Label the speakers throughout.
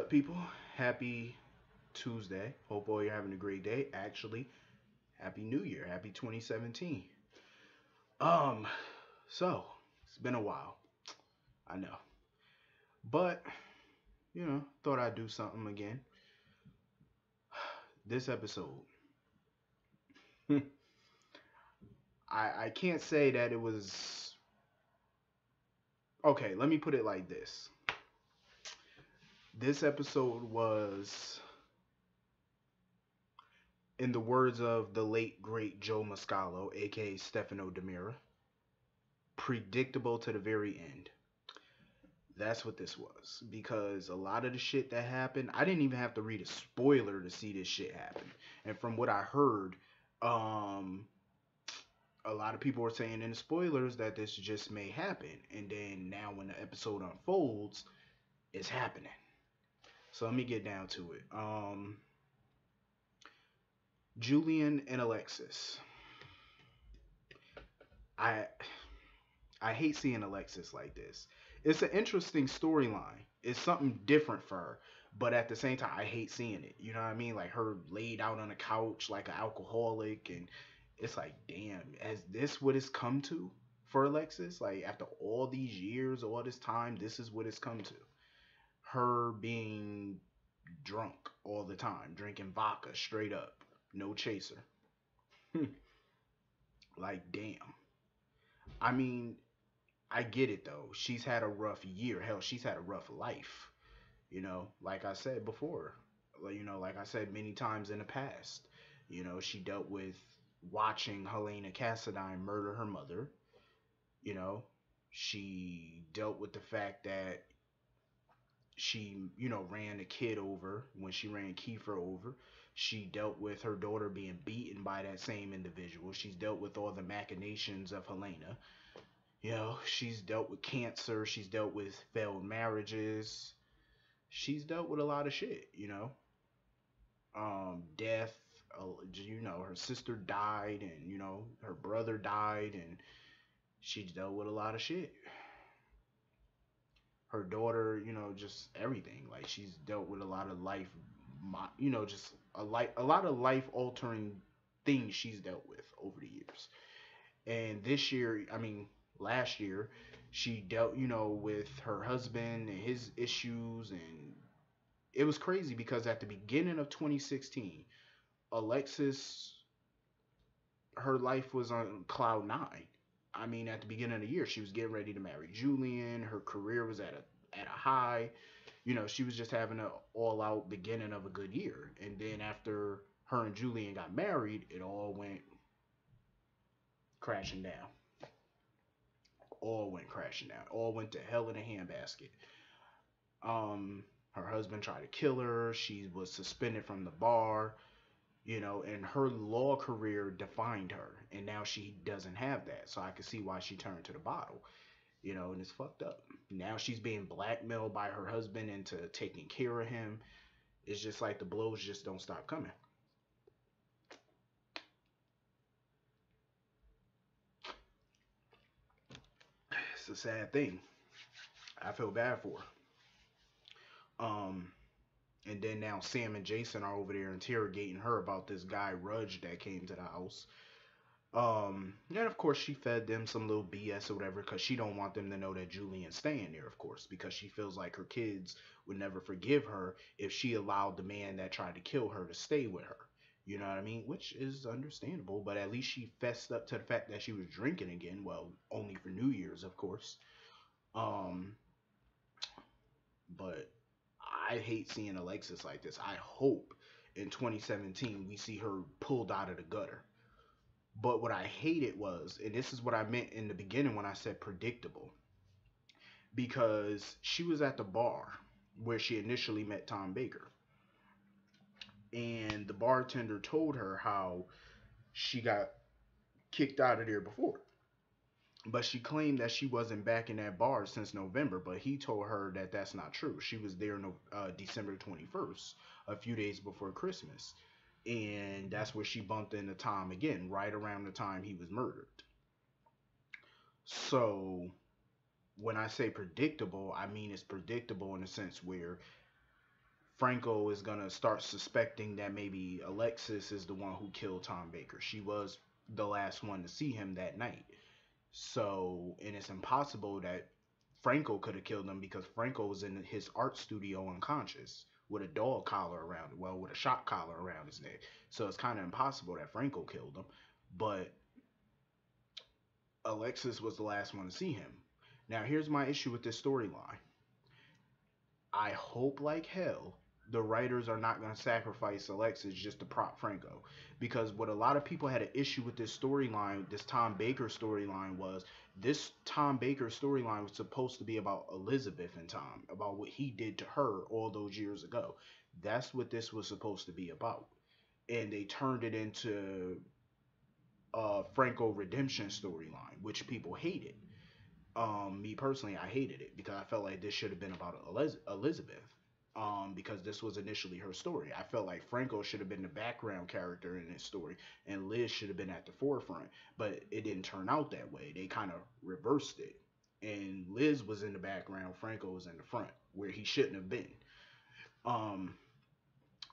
Speaker 1: up, people? Happy Tuesday. Hope all you're having a great day. Actually, Happy New Year. Happy 2017. Um, so it's been a while. I know, but thought I'd do something again. This episode, I can't say that it was okay. Let me put it like this. This episode was, in the words of the late great Joe Moscalo, aka Stefano Demira, predictable to the very end. That's what this was. Because a lot of the shit that happened, I didn't even have to read a spoiler to see this shit happen. And from what I heard, um, a lot of people were saying in the spoilers that this just may happen. And then now when the episode unfolds, it's happening. So let me get down to it. Julian and Alexis. I I hate seeing Alexis like this. It's an interesting storyline. It's something different for her, but at the same time, I hate seeing it. You know what I mean? Like her laid out on a couch like an alcoholic, and it's like, damn, has this what it's come to for Alexis? Like after all these years, all this time, this is what it's come to. Her being drunk all the time, drinking vodka straight up, no chaser. Like, damn. I mean, I get it though. She's had a rough year. Hell, she's had a rough life. Like I said before, like I said many times in the past, she dealt with watching Helena Cassadine murder her mother. You know, she dealt with the fact that she, ran a kid over when she ran Kiefer over. She dealt with her daughter being beaten by that same individual. She's dealt with all the machinations of Helena. She's dealt with cancer. She's dealt with failed marriages. She's dealt with a lot of shit. Death. Her sister died, and her brother died, and she's dealt with a lot of shit. Her daughter, just everything. Like she's dealt with a lot of life, just a lot of life altering things she's dealt with over the years. And this year, I mean, last year, she dealt, with her husband and his issues, and it was crazy because at the beginning of 2016, Alexis, her life was on cloud nine. I mean, at the beginning of the year, she was getting ready to marry Julian. Her career was at a high. She was just having an all out beginning of a good year. And then after her and Julian got married, it all went crashing down. All went crashing down. All went to hell in a handbasket. Her husband tried to kill her. She was suspended from the bar. And her law career defined her, and now she doesn't have that. So I can see why she turned to the bottle. And it's fucked up. Now she's being blackmailed by her husband into taking care of him. It's just like the blows just don't stop coming. It's a sad thing. I feel bad for her. And then now Sam and Jason are over there interrogating her about this guy Rudge that came to the house. And of course she fed them some little BS or whatever because she don't want them to know that Julian's staying there, of course, because she feels like her kids would never forgive her if she allowed the man that tried to kill her to stay with her. You know what I mean? Which is understandable, but at least she fessed up to the fact that she was drinking again. Well, only for New Year's, of course. Um, but I hate seeing Alexis like this. I hope in 2017 we see her pulled out of the gutter. But what I hated was, and this is what I meant in the beginning when I said predictable, because she was at the bar where she initially met Tom Baker. And the bartender told her how she got kicked out of there before. But she claimed that she wasn't back in that bar since November, but he told her that that's not true. She was there no, December 21st, a few days before Christmas. And that's where she bumped into Tom again, right around the time he was murdered. So when I say predictable, I mean it's predictable in a sense where Franco is gonna start suspecting that maybe Alexis is the one who killed Tom Baker. She was the last one to see him that night. So, and it's impossible that Franco could have killed him because Franco was in his art studio unconscious with a dog collar around, well, with a shock collar around his neck. So it's kind of impossible that Franco killed him. But Alexis was the last one to see him. Now, here's my issue with this storyline. I hope like hell the writers are not going to sacrifice Alexis just to prop Franco. Because what a lot of people had an issue with this storyline, this Tom Baker storyline, was this Tom Baker storyline was supposed to be about Elizabeth and Tom, about what he did to her all those years ago. That's what this was supposed to be about. And they turned it into a Franco redemption storyline, which people hated. Me personally, I hated it because I felt like this should have been about Elizabeth. Because this was initially her story. I felt like Franco should have been the background character in this story, and Liz should have been at the forefront. But it didn't turn out that way. They kind of reversed it, and Liz was in the background. Franco was in the front, where he shouldn't have been. Um,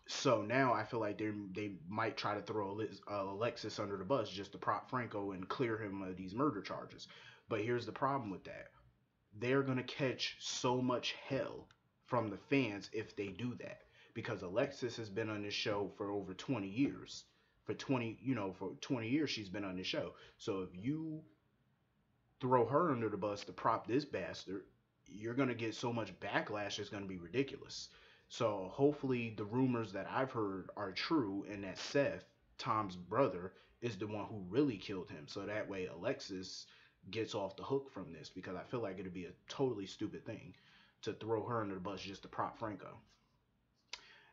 Speaker 1: so now I feel like they might try to throw Alexis under the bus just to prop Franco and clear him of these murder charges. But here's the problem with that: they're going to catch so much hell from the fans if they do that, because Alexis has been on this show for over 20 years. For 20 years she's been on this show. So if you throw her under the bus to prop this bastard, you're going to get so much backlash, it's going to be ridiculous. So hopefully the rumors that I've heard are true, and that Seth, Tom's brother, is the one who really killed him. So that way Alexis gets off the hook from this, because I feel like it'd be a totally stupid thing to throw her under the bus just to prop Franco.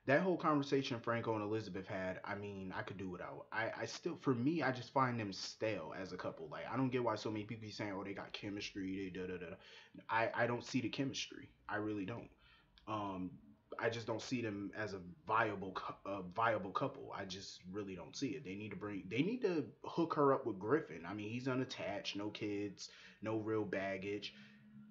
Speaker 1: That whole conversation Franco and Elizabeth had, I mean, I could do without. I still, for me, I just find them stale as a couple. Like, I don't get why so many people be saying, oh, they got chemistry, they da da da. I don't see the chemistry. I really don't. Um, I just don't see them as a viable couple. I just really don't see it. They need to hook her up with Griffin. I mean, he's unattached, no kids, no real baggage.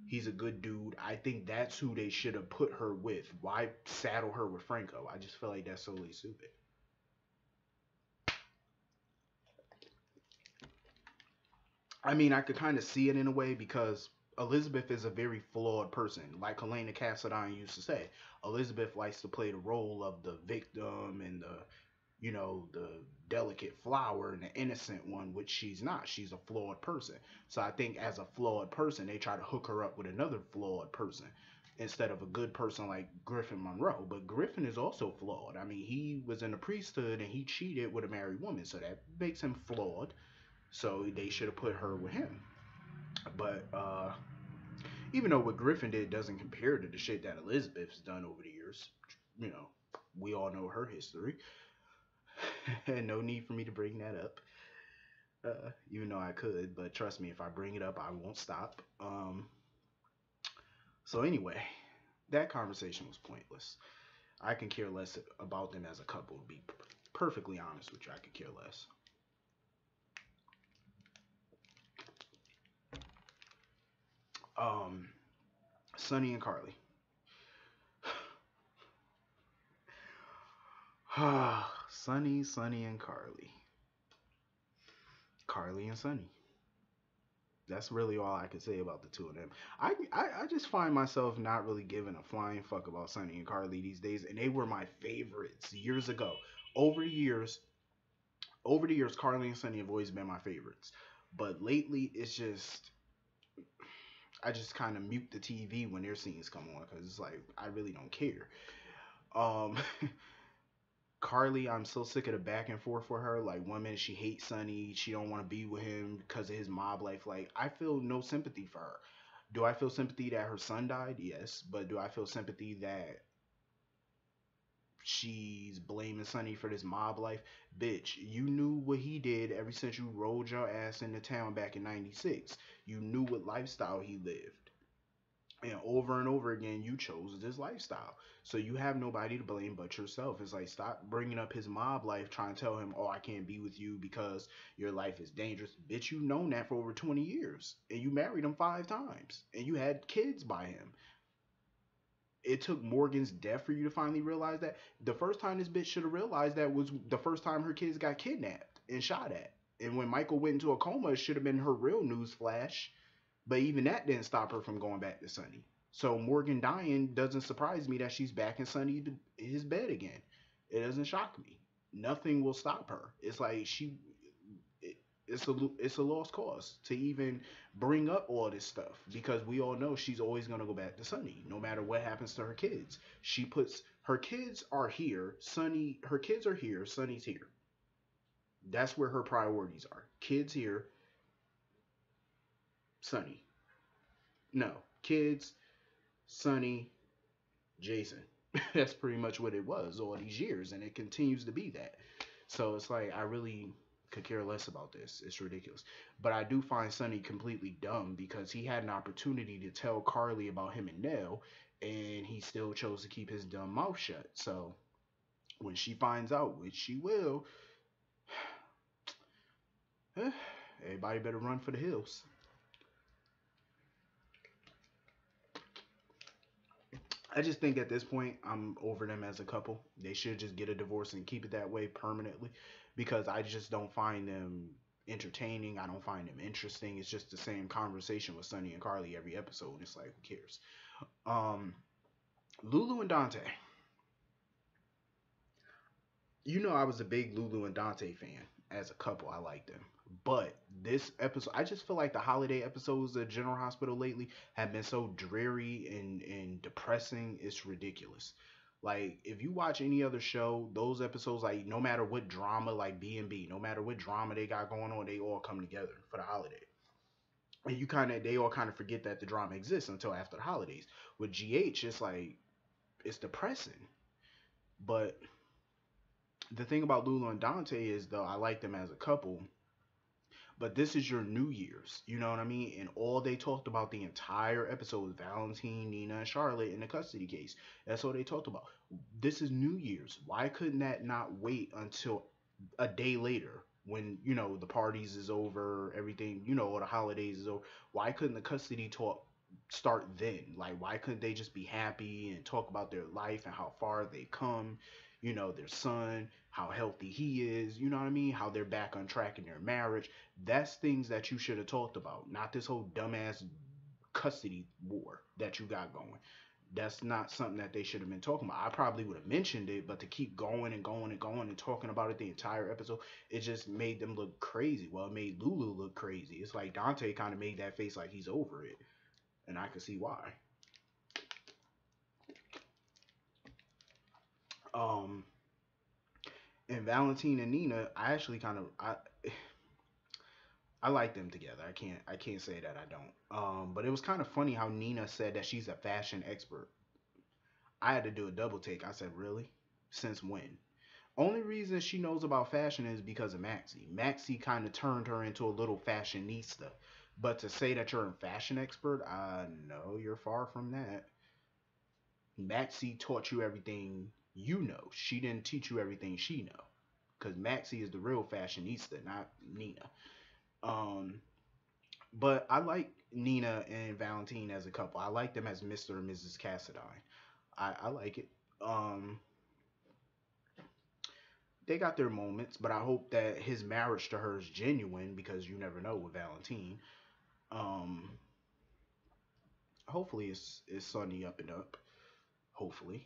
Speaker 1: He's a good dude. I think that's who they should have put her with. Why saddle her with Franco? I just feel like that's totally stupid. I mean, I could kind of see it in a way because Elizabeth is a very flawed person. Like Helena Cassadine used to say, Elizabeth likes to play the role of the victim and the delicate flower and the innocent one, which she's not. She's a flawed person. So I think as a flawed person, they try to hook her up with another flawed person instead of a good person like Griffin Monroe. But Griffin is also flawed. I mean, he was in the priesthood and he cheated with a married woman, so that makes him flawed. So they should have put her with him. But even though what Griffin did doesn't compare to the shit that Elizabeth's done over the years, you know, we all know her history. And no need for me to bring that up. Even though I could, but trust me, if I bring it up, I won't stop. So anyway, that conversation was pointless. I can care less about them as a couple. To be perfectly honest with you, I could care less. Um, Sonny and Carly. Sonny, and Carly. Carly and Sonny. That's really all I could say about the two of them. I just find myself not really giving a flying fuck about Sonny and Carly these days, and they were my favorites years ago. Over the years, over the years, Carly and Sonny have always been my favorites. But lately, it's just I just kind of mute the TV when their scenes come on because it's like I really don't care. Um, Carly, I'm so sick of the back and forth for her. Like one minute she hates Sonny, she don't want to be with him because of his mob life. Like I feel no sympathy for her. Do I feel sympathy that her son died? Yes, but do I feel sympathy that she's blaming Sonny for this mob life? Bitch, you knew what he did ever since you rolled your ass into town back in '96. You knew what lifestyle he lived. And over again, you chose this lifestyle. So you have nobody to blame but yourself. It's like, stop bringing up his mob life, trying to tell him, oh, I can't be with you because your life is dangerous. Bitch, you've known that for over 20 years. And you married him 5 times. And you had kids by him. it took Morgan's death for you to finally realize that. The first time this bitch should have realized that was the first time her kids got kidnapped and shot at. And when Michael went into a coma, it should have been her real news flash. But even that didn't stop her from going back to Sonny. So Morgan dying doesn't surprise me that she's back in Sonny his bed again. It doesn't shock me. Nothing will stop her. It's like it, it's a lost cause to even bring up all this stuff because we all know she's always gonna go back to Sonny no matter what happens to her kids. She puts her kids are here. Sonny, her kids are here. Sonny's here. That's where her priorities are. Kids here. Sonny. No, kids. Sonny, Jason. That's pretty much what it was all these years, and it continues to be that. So it's like I really could care less about this. It's ridiculous. But I do find Sonny completely dumb because he had an opportunity to tell Carly about him and Nell, and he still chose to keep his dumb mouth shut. So when she finds out, which she will, everybody better run for the hills. I just think at this point I'm over them as a couple. They should just get a divorce and keep it that way permanently because I just don't find them entertaining. I don't find them interesting. It's just the same conversation with Sonny and Carly every episode. It's like who cares? Um Lulu and Dante. You know I was a big Lulu and Dante fan as a couple. I liked them. But this episode, I just feel like the holiday episodes of General Hospital lately have been so dreary and depressing. It's ridiculous. Like if you watch any other show, those episodes, like no matter what drama, like B&B, no matter what drama they got going on, they all come together for the holiday. And they all kind of forget that the drama exists until after the holidays. With GH, it's like it's depressing. But the thing about Lulu and Dante is though I like them as a couple, but this is your New Year's, you know what I mean? And all they talked about the entire episode was Valentine, Nina, and Charlotte in the custody case. That's all they talked about. This is New Year's. Why couldn't that not wait until a day later when, the parties is over, everything, all the holidays is over? Why couldn't the custody talk start then? Like, why couldn't they just be happy and talk about their life and how far they come? Their son, how healthy he is, you know what I mean? How they're back on track in their marriage. That's things that you should have talked about, not this whole dumbass custody war that you got going. That's not something that they should have been talking about. I probably would have mentioned it, but to keep going and going and going and talking about it the entire episode, it just made them look crazy. Well, it made Lulu look crazy. It's like Dante kind of made that face like he's over it, and I could see why. Um, and Valentine and Nina, I actually kind of I like them together. I can't say that I don't. But it was kind of funny how Nina said that she's a fashion expert. I had to do a double take. I said, really? Since when? Only reason she knows about fashion is because of Maxie. Maxie kind of turned her into a little fashionista. But to say that you're a fashion expert, no, you're far from that. Maxie taught you everything you know. She didn't teach you everything she know. Because Maxie is the real fashionista, not Nina. Um, but I like Nina and Valentine as a couple. I like them as Mr. and Mrs. Cassadine. I like it. Um, they got their moments, but I hope that his marriage to her is genuine because you never know with Valentine. Um, hopefully it's sunny up and up. Hopefully.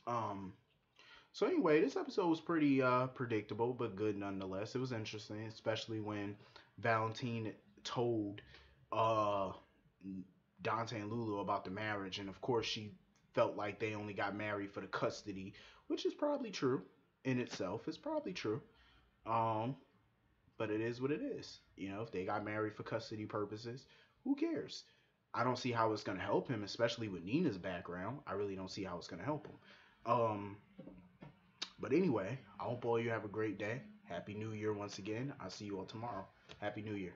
Speaker 1: Um, so anyway, this episode was pretty predictable but good nonetheless. It was interesting, especially when Valentine told uh Dante and Lulu about the marriage, and of course she felt like they only got married for the custody, which is probably true in itself. It's probably true. Um, but it is what it is. If they got married for custody purposes, who cares? I don't see how it's gonna help him, especially with Nina's background. I really don't see how it's gonna help him. Um, but anyway, I hope all you have a great day. Happy New Year once again. I'll see you all tomorrow. Happy New Year.